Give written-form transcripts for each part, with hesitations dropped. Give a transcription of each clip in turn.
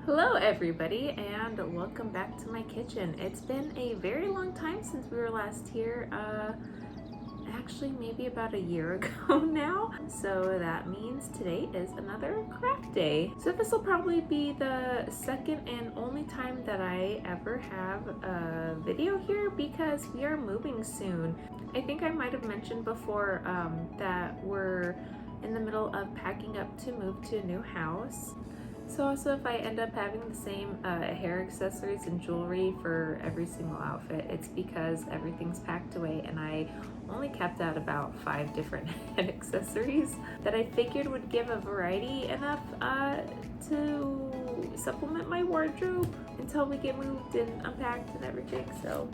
Hello everybody and welcome back to my kitchen. It's been a very long time since we were last here, actually maybe about a year ago now. So that means today is another craft day. So this will probably be the second and only time that I ever have a video here because we are moving soon. I think I might have mentioned before that we're in the middle of packing up to move to a new house. So also if I end up having the same hair accessories and jewelry for every single outfit, it's because everything's packed away and I only kept out about 5 different head accessories that I figured would give a variety enough to supplement my wardrobe until we get moved and unpacked and everything. So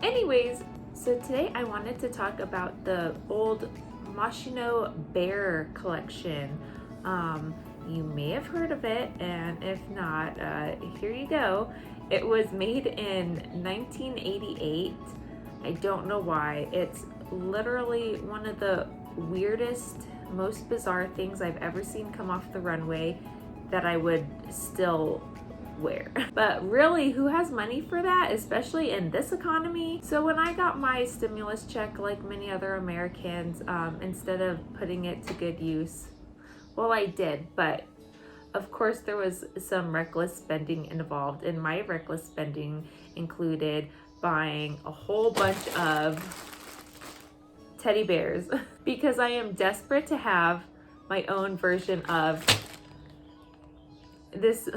anyways, so today I wanted to talk about the old Moschino bear collection. You may have heard of it, and if not, here you go. It was made in 1988. I don't know why. It's literally one of the weirdest, most bizarre things I've ever seen come off the runway that I would still wear. But really, who has money for that, especially in this economy? So when I got my stimulus check, like many other Americans, instead of putting it to good use, well, I did, but of course there was some reckless spending involved, and my reckless spending included buying a whole bunch of teddy bears because I am desperate to have my own version of this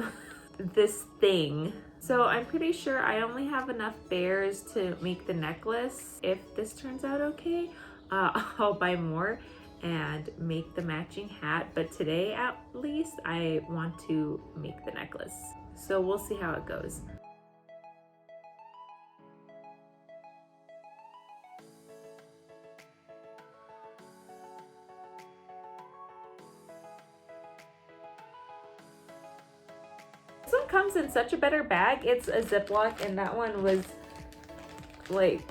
thing. So I'm pretty sure I only have enough bears to make the necklace. If this turns out okay, I'll buy more and make the matching hat, but today at least I want to make the necklace. So we'll see how it goes. This one comes in such a better bag. It's a Ziploc and that one was like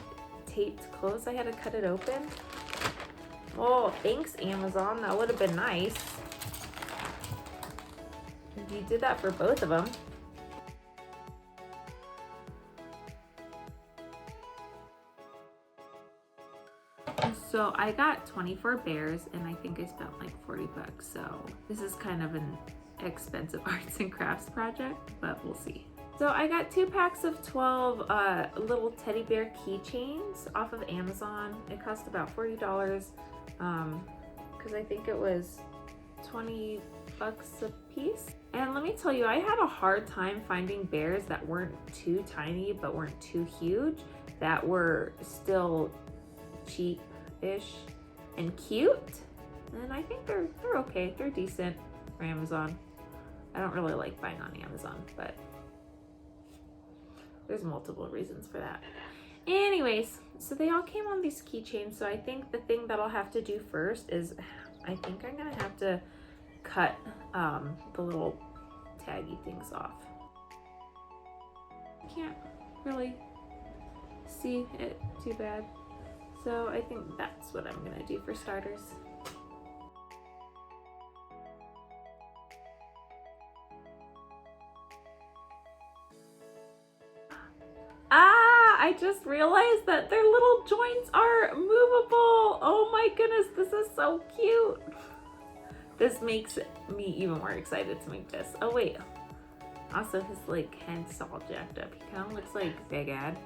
taped closed. I had to cut it open. Oh, thanks Amazon, that would have been nice. You did that for both of them. So I got 24 bears and I think I spent like 40 bucks. So this is kind of an expensive arts and crafts project, but we'll see. So I got 2 packs of 12 little teddy bear keychains off of Amazon. It cost about $40. Because I think it was 20 bucks a piece. And let me tell you, I had a hard time finding bears that weren't too tiny but weren't too huge, that were still cheap-ish and cute. And I think they're okay. They're decent for Amazon. I don't really like buying on Amazon, but there's multiple reasons for that. Anyways, so they all came on these keychains. So I think the thing that I'll have to do first is I think I'm gonna have to cut the little taggy things off. Can't really see it too bad. So I think that's what I'm gonna do for starters. I just realized that their little joints are movable. Oh my goodness, this is so cute. This makes me even more excited to make this. Oh wait, also his like head's all jacked up. He kind of looks like Big Ad.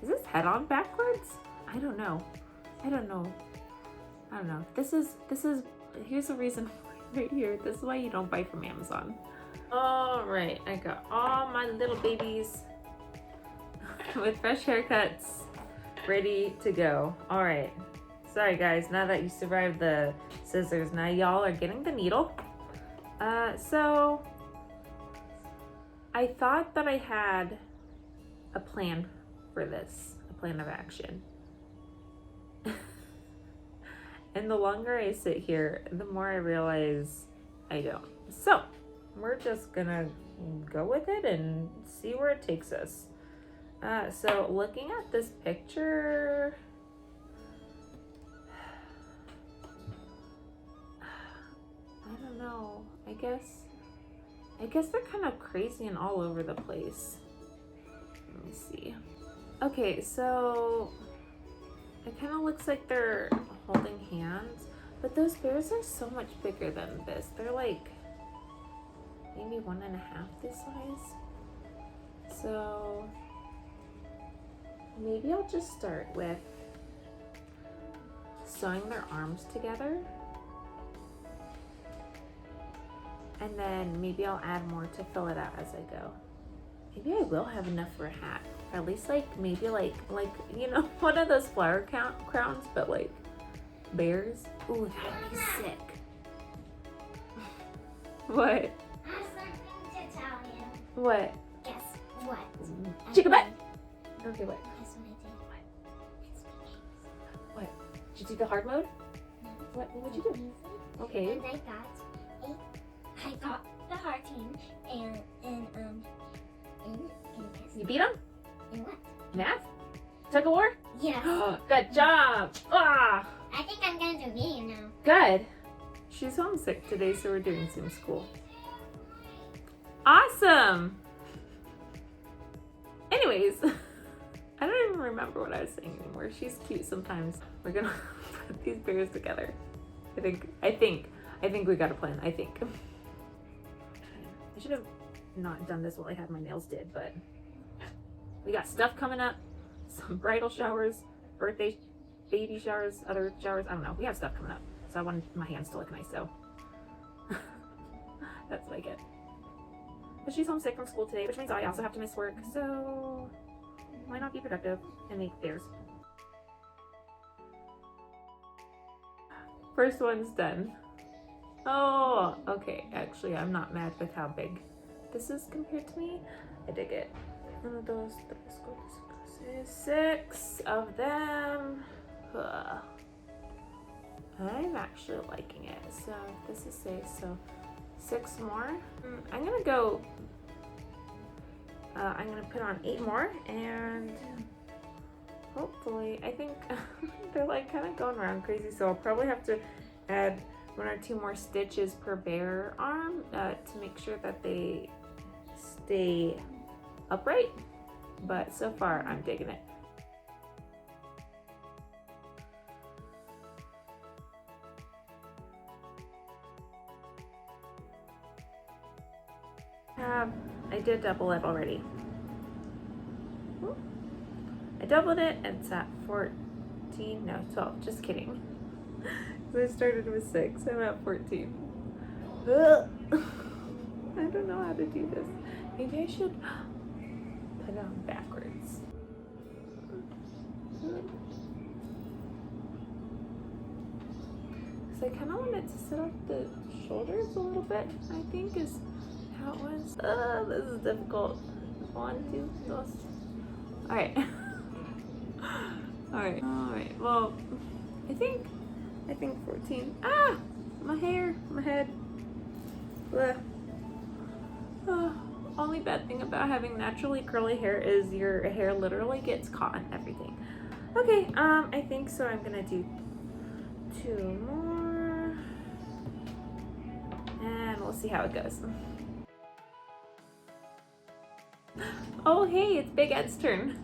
Is his head on backwards? I don't know. Here's the reason right here. This is why you don't buy from Amazon. All right, I got all my little babies with fresh haircuts ready to go. All right, sorry guys, now that you survived the scissors, now y'all are getting the needle. So I thought that I had a plan for this, a plan of action. And the longer I sit here, the more I realize I don't. So we're just gonna go with it and see where it takes us. So looking at this picture, know. I guess they're kind of crazy and all over the place. Let me see. Okay, so it kind of looks like they're holding hands, but those bears are so much bigger than this. They're like maybe 1.5 this size. So maybe I'll just start with sewing their arms together. And then maybe I'll add more to fill it out as I go. Maybe I will have enough for a hat. Or at least like, maybe like, you know, one of those flower crowns, but like bears. Ooh, that'd be sick. What? I have something to tell you. What? Guess what? Chicken butt? Okay, what? Guess what I did? What? Did you do the hard mode? No. What'd you do? Okay. And I got the hard team and You beat them? in what? Math? Tug of war? Yeah. Good job! Ah! I think I'm gonna do video now. Good. She's homesick today, so we're doing Zoom school. Awesome! Anyways, I don't even remember what I was saying anymore. She's cute sometimes. We're gonna put these bears together. I think we got a plan, I think. I should have not done this while I had my nails did, but we got stuff coming up. Some bridal showers, birthday, baby showers, other showers. I don't know. We have stuff coming up. So I wanted my hands to look nice, so that's what I get. But she's homesick from school today, which means I also have to miss work. So why not be productive and make bears? First one's done. Oh, okay. Actually, I'm not mad with how big this is compared to me. I dig it. 1, 2, 3, 4, 6 of them. Ugh. I'm actually liking it. So this is 6, so 6 more. I'm gonna go. I'm gonna put on 8 more, and hopefully, I think they're like kind of going around crazy. So I'll probably have to add 1 or 2 more stitches per bear arm to make sure that they stay upright. But so far, I'm digging it. I did double it already. I doubled it and it's at 14, no, 12, just kidding. So I started with 6, I'm at 14. Ugh. I don't know how to do this. Maybe I should put it on backwards. So I kind of wanted to set up the shoulders a little bit, I think is how it was. This is difficult. 1, 2, 3. All right. All right. Well, I think 14. Ah, my hair, my head. Blech. Only bad thing about having naturally curly hair is your hair literally gets caught on everything. Okay, I think so. I'm gonna do 2 more, and we'll see how it goes. Oh, hey, it's Big Ed's turn.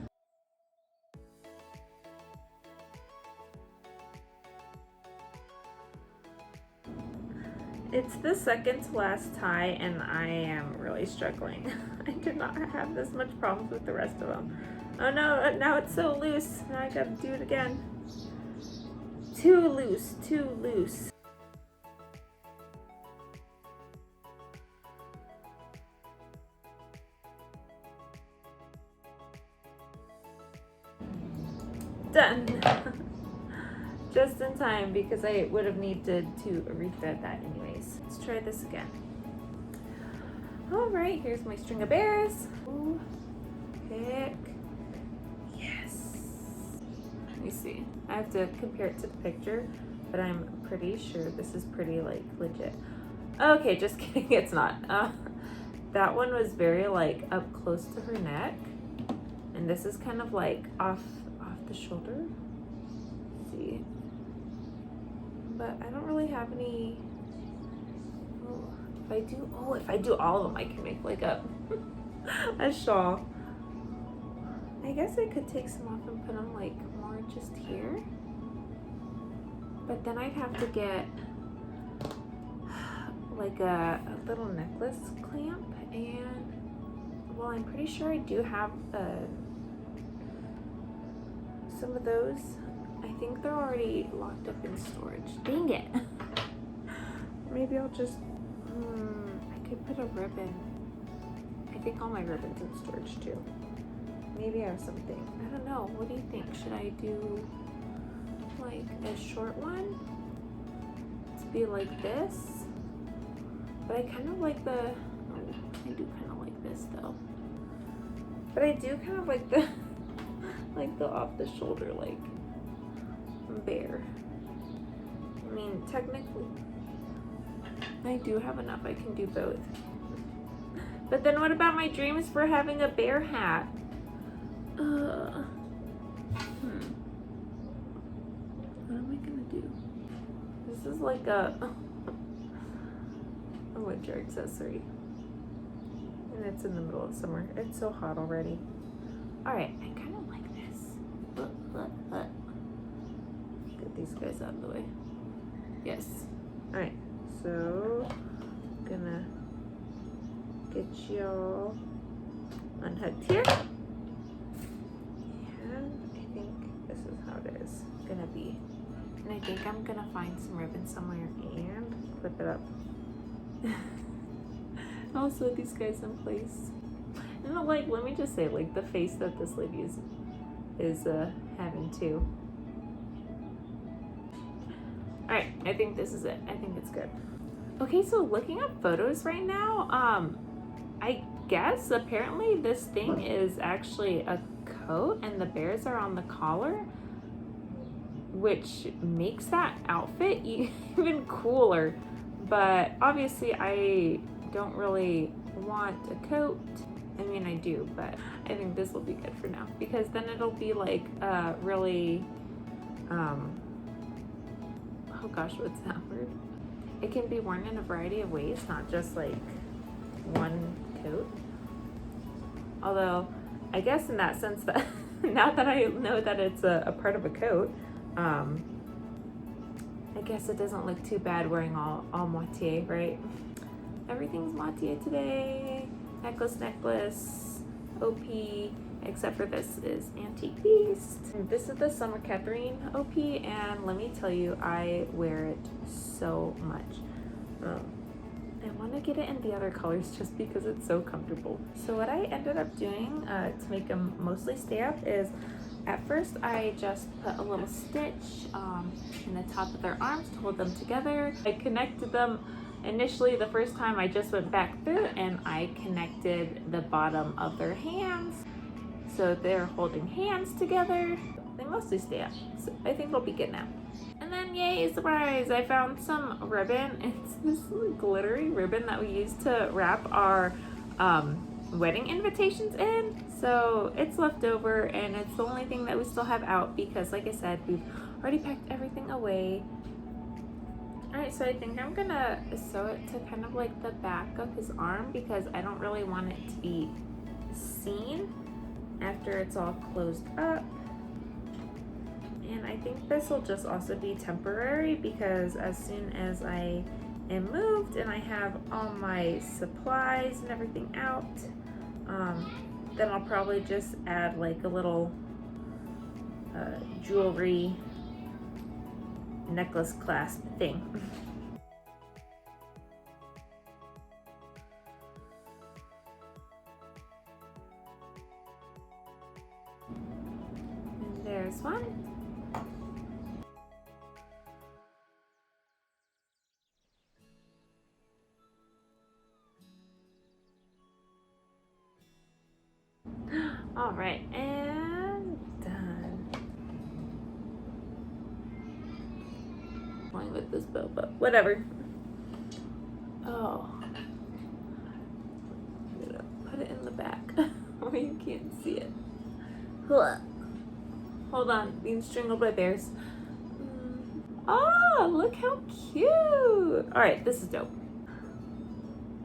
It's the second to last tie, and I am really struggling. I did not have this much problems with the rest of them. Oh no, now it's so loose. Now I gotta do it again. Too loose, too loose. Done. Just in time, because I would have needed to rethread that anyways. Let's try this again. All right, here's my string of bears. Ooh, pick. Yes. Let me see. I have to compare it to the picture, but I'm pretty sure this is pretty like legit. Okay, just kidding. It's not. That one was very like up close to her neck, and this is kind of like off the shoulder. Let's see. But I don't really have any. Oh, if I do all of them, I can make like a shawl. I guess I could take some off and put them like more just here. But then I'd have to get like a little necklace clamp, and well, I'm pretty sure I do have some of those. I think they're already locked up in storage. Dang it. Maybe I'll just, I could put a ribbon. I think all my ribbons in storage too. Maybe I have something. I don't know. What do you think? Should I do like a short one to be like this? But I kind of like the, I do kind of like this though. But I do kind of like the, like the off the shoulder, like bear. I mean, technically, I do have enough. I can do both. But then what about my dreams for having a bear hat? What am I gonna do? This is like a winter accessory. And it's in the middle of summer. It's so hot already. Alright, I kind of like this. Get these guys out of the way. Yes. Alright, so I'm gonna get y'all unhooked here. And I think this is how it is gonna be. And I think I'm gonna find some ribbon somewhere and clip it up. I'll sew these guys in place. And like, let me just say, like, the face that this lady is having too. Alright, I think this is it. I think it's good. Okay, so looking up photos right now, I guess apparently this thing is actually a coat and the bears are on the collar, which makes that outfit even cooler. But obviously I don't really want a coat. I mean, I do, but I think this will be good for now because then it'll be like really, oh gosh, what's that word? It can be worn in a variety of ways, not just like one coat. Although I guess in that sense that now that I know that it's a part of a coat, I guess it doesn't look too bad wearing all moitié, right? Everything's moitié today. Necklace, OP, except for this is Antique Beast. This is the Summer Catherine OP, and let me tell you, I wear it so much. I want to get it in the other colors just because it's so comfortable. So what I ended up doing to make them mostly stay up is, at first I just put a little stitch in the top of their arms to hold them together. I connected them initially the first time. I just went back through and I connected the bottom of their hands. So they're holding hands together. They mostly stay up. So I think they'll be good now. And then yay, surprise, I found some ribbon. It's this glittery ribbon that we use to wrap our wedding invitations in. So it's left over and it's the only thing that we still have out because, like I said, we've already packed everything away. Alright, so I think I'm gonna sew it to kind of like the back of his arm because I don't really want it to be seen after it's all closed up. And I think this will just also be temporary because as soon as I am moved and I have all my supplies and everything out, then I'll probably just add like a little jewelry necklace clasp thing. And there's one. All right, and done. Going with this bow, but whatever. Oh, I'm gonna put it in the back where you can't see it. Hold on, being strangled by bears. Oh, look how cute! All right, this is dope.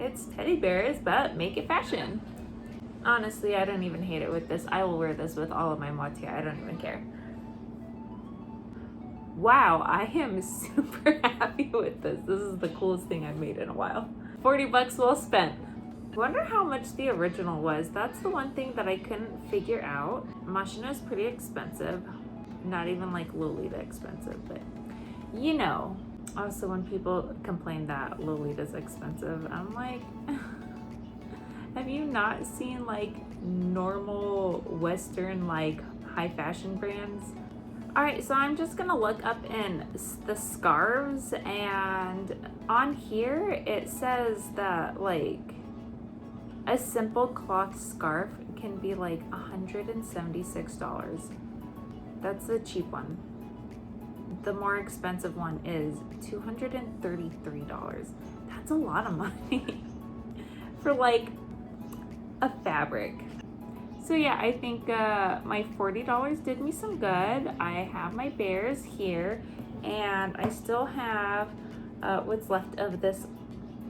It's teddy bears, but make it fashion. Honestly, I don't even hate it with this. I will wear this with all of my moitié. I don't even care. Wow, I am super happy with this. This is the coolest thing I've made in a while. 40 bucks well spent. Wonder how much the original was. That's the one thing that I couldn't figure out. Moschino's pretty expensive. Not even like Lolita expensive, but you know. Also, when people complain that Lolita's expensive, I'm like, have you not seen like normal Western like high fashion brands? All right, so I'm just gonna look up in the scarves, and on here it says that like a simple cloth scarf can be like $176. That's the cheap one. The more expensive one is $233. That's a lot of money for like a fabric. So yeah, I think my $40 did me some good. I have my bears here, and I still have what's left of this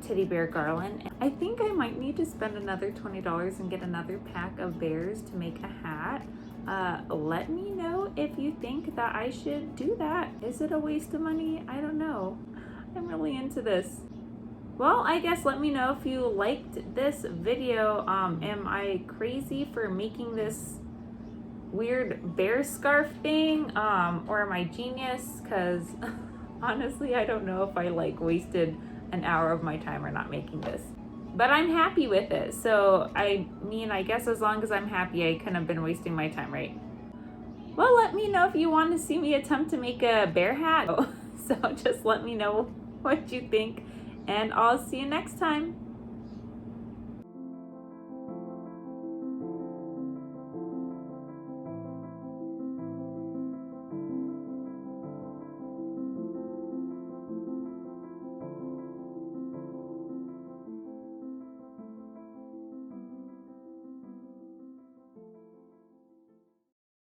teddy bear garland. I think I might need to spend another $20 and get another pack of bears to make a hat. Let me know if you think that I should do that. Is it a waste of money? I don't know. I'm really into this. Well, I guess let me know if you liked this video. Am I crazy for making this weird bear scarf thing? Or am I genius? Because honestly, I don't know if I like wasted an hour of my time or not making this. But I'm happy with it. So, I mean, I guess as long as I'm happy, I couldn't have been wasting my time, right? Well, let me know if you want to see me attempt to make a bear hat. So just let me know what you think, and I'll see you next time.